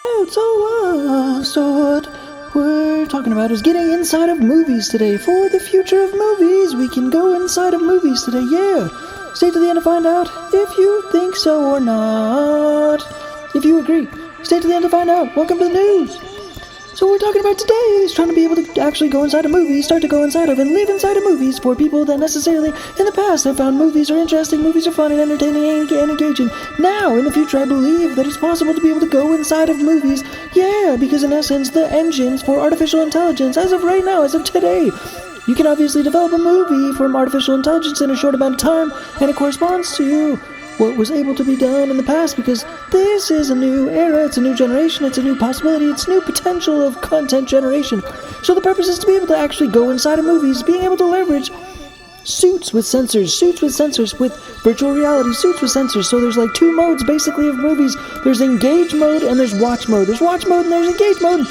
So what we're talking about is getting inside of movies today. For the future of movies, we can go inside of movies today, yeah. Stay to the end to find out if you think so or not. If you agree, stay to the end to find out. Welcome to the news. So what we're talking about today is trying to be able to actually go inside of movies, start to go inside of and live inside of movies for people that necessarily in the past have found movies are interesting, movies are fun and entertaining and engaging. Now, in the future, I believe that it's possible to be able to go inside of movies, yeah, because in essence, the engines for artificial intelligence, as of right now, as of today, you can obviously develop a movie from artificial intelligence in a short amount of time, and it corresponds to what was able to be done in the past, because this is a new era, it's a new generation, it's a new possibility, it's new potential of content generation. So the purpose is to be able to actually go inside of movies, being able to leverage suits with sensors, with virtual reality, suits with sensors. So there's like two modes basically of movies. There's engage mode and there's watch mode. There's watch mode and there's engage mode.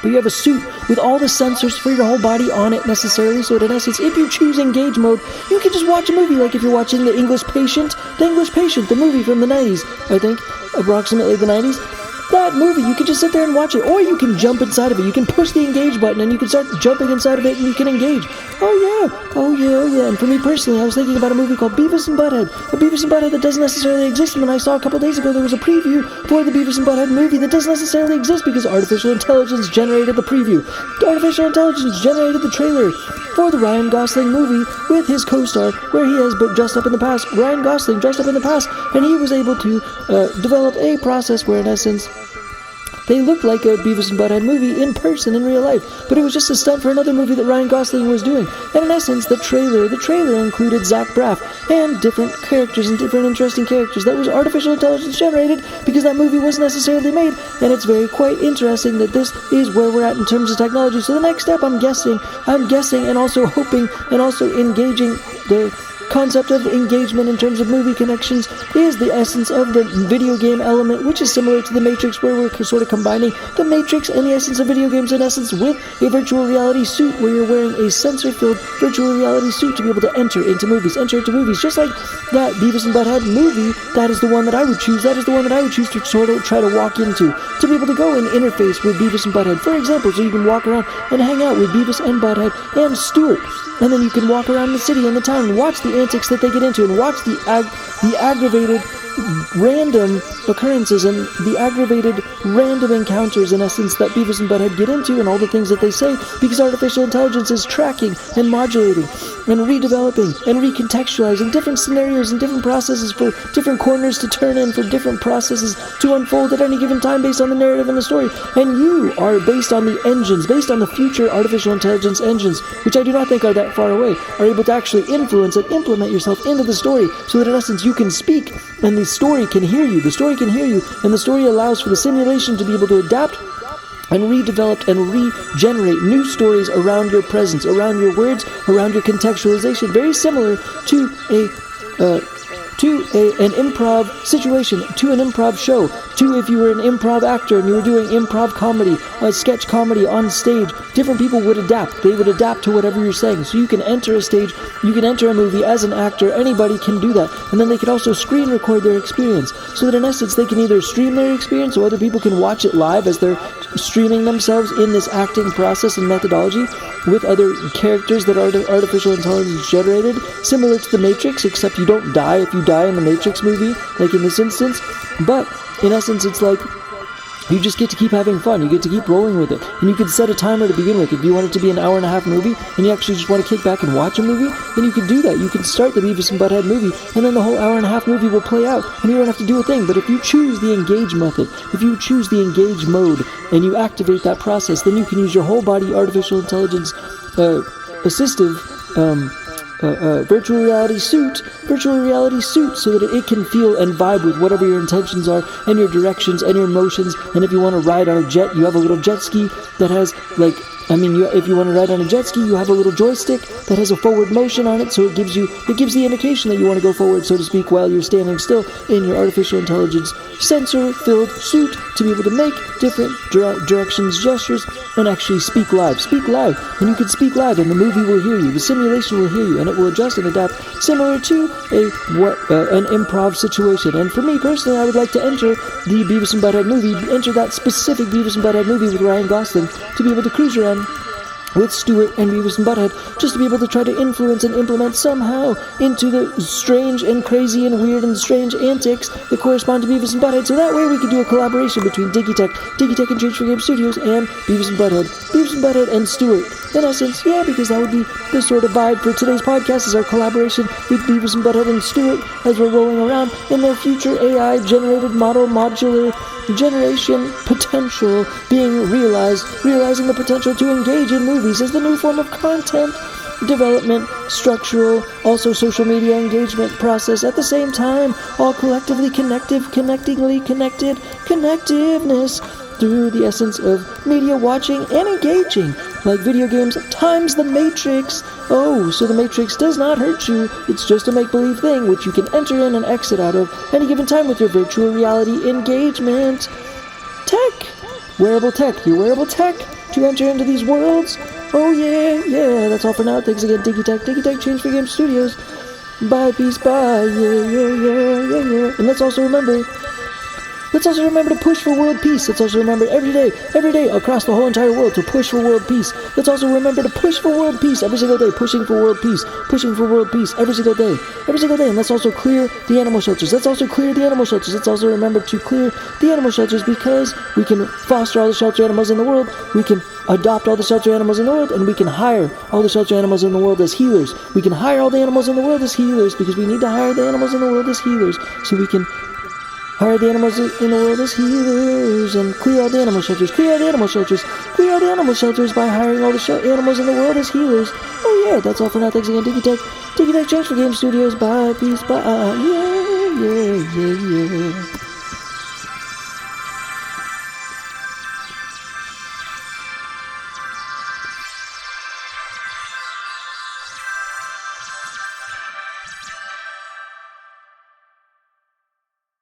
But you have a suit with all the sensors for your whole body on it necessarily, so that in essence, if you choose engage mode, you can just watch a movie like if you're watching The English Patient, the movie from the 90s, I think, approximately the 90s. That movie, you can just sit there and watch it, or you can jump inside of it. You can push the engage button and you can start jumping inside of it and you can engage. Oh yeah. And for me personally, I was thinking about a movie called Beavis and Butthead. A Beavis and Butthead that doesn't necessarily exist. And then I saw a couple days ago there was a preview for the Beavis and Butthead movie that doesn't necessarily exist because artificial intelligence generated the preview. Artificial intelligence generated the trailer for the Ryan Gosling movie with his co-star, where he has dressed up in the past. Ryan Gosling dressed up in the past, and he was able to develop a process where in essence they looked like a Beavis and Butthead movie in person in real life, but it was just a stunt for another movie that Ryan Gosling was doing. And in essence, the trailer included Zach Braff and different characters and different interesting characters that was artificial intelligence generated because that movie wasn't necessarily made. And it's quite interesting that this is where we're at in terms of technology. So the next step, I'm guessing, and also hoping, and also engaging the concept of engagement in terms of movie connections is the essence of the video game element, which is similar to the Matrix, where we're sort of combining the Matrix and the essence of video games in essence with a virtual reality suit where you're wearing a sensor-filled virtual reality suit to be able to enter into movies, just like that Beavis and Butthead movie. That is the one that I would choose. To sort of try to walk into, to be able to go and interface with Beavis and Butthead, for example, so you can walk around and hang out with Beavis and Butthead and Stuart. And then you can walk around the city and the town and watch the antics that they get into and watch the aggravated random occurrences and the aggravated random encounters in essence that Beavis and Butthead get into and all the things that they say, because artificial intelligence is tracking and modulating and redeveloping and recontextualizing different scenarios and different processes for different corners to turn in, for different processes to unfold at any given time based on the narrative and the story. And you are based on the engines, based on the future artificial intelligence engines, which I do not think are that far away, are able to actually influence and implement yourself into the story so that in essence you can speak and the story can hear you. And the story allows for the simulation to be able to adapt and redevelop and regenerate new stories around your presence, around your words, around your contextualization, very similar to an improv situation, to an improv show, to if you were an improv actor and you were doing improv comedy, sketch comedy on stage. Different people would adapt. They would adapt to whatever you're saying. So you can enter a stage, you can enter a movie as an actor, anybody can do that. And then they can also screen record their experience, so that in essence they can either stream their experience so other people can watch it live as they're streaming themselves in this acting process and methodology with other characters that are artificial intelligence generated, similar to the Matrix, except you don't die if you die in the Matrix movie, like in this instance. But in essence, it's like you just get to keep having fun. You get to keep rolling with it. And you can set a timer to begin with. If you want it to be an hour-and-a-half movie and you actually just want to kick back and watch a movie, then you can do that. You can start the Beavis and Butthead movie, and then the whole hour-and-a-half movie will play out, and you don't have to do a thing. But if you choose the engage method, if you choose the engage mode, and you activate that process, then you can use your whole body artificial intelligence assistive virtual reality suit so that it can feel and vibe with whatever your intentions are and your directions and your motions. And if you want to ride on a jet, you have a little jet ski that has like if you want to ride on a jet ski, you have a little joystick that has a forward motion on it, so it gives the indication that you want to go forward, so to speak, while you're standing still in your artificial intelligence sensor-filled suit to be able to make different directions, gestures, and actually speak live. Speak live, and you can speak live, and the movie will hear you, the simulation will hear you, and it will adjust and adapt similar to an improv situation. And for me personally, I would like to enter the Beavis and Butthead movie, enter that specific Beavis and Butthead movie with Ryan Gosling to be able to cruise around with Stuart and Beavis and Butthead, just to be able to try to influence and implement somehow into the strange and crazy and weird and strange antics that correspond to Beavis and Butthead, so that way we could do a collaboration between Digitech and Change for Game Studios and Beavis and Butthead and Stuart. In essence, yeah, because that would be the sort of vibe for today's podcast, is our collaboration with Beavis and Butthead and Stuart as we're rolling around in their future AI-generated model modular generation potential being realizing the potential to engage in movies as the new form of content development, structural, also social media engagement process at the same time, all collectively connectively connected, connectiveness through the essence of media watching and engaging, like video games times the Matrix. Oh, so the Matrix does not hurt you, it's just a make-believe thing which you can enter in and exit out of any given time with your virtual reality engagement. Tech! Wearable tech, your wearable tech to enter into these worlds. Oh yeah, that's all for now. Thanks again, Digitech, Change for Game Studios. Bye, peace, bye, yeah. And let's also remember to push for world peace. Let's also remember every day across the whole entire world to push for world peace. Let's also remember to push for world peace every single day, pushing for world peace every single day. And let's also clear the animal shelters. Let's also remember to clear the animal shelters, because we can foster all the shelter animals in the world, we can adopt all the shelter animals in the world, and we can hire all the shelter animals in the world as healers. We can hire all the animals in the world as healers, because we need to hire the animals in the world as healers, so we can hire the animals in the world as healers and clear all the animal shelters. Clear all the animal shelters by hiring all the animals in the world as healers. Oh yeah, that's all for now. Thanks again, Digitech, Change for Game Studios. Bye, peace, bye. Yeah.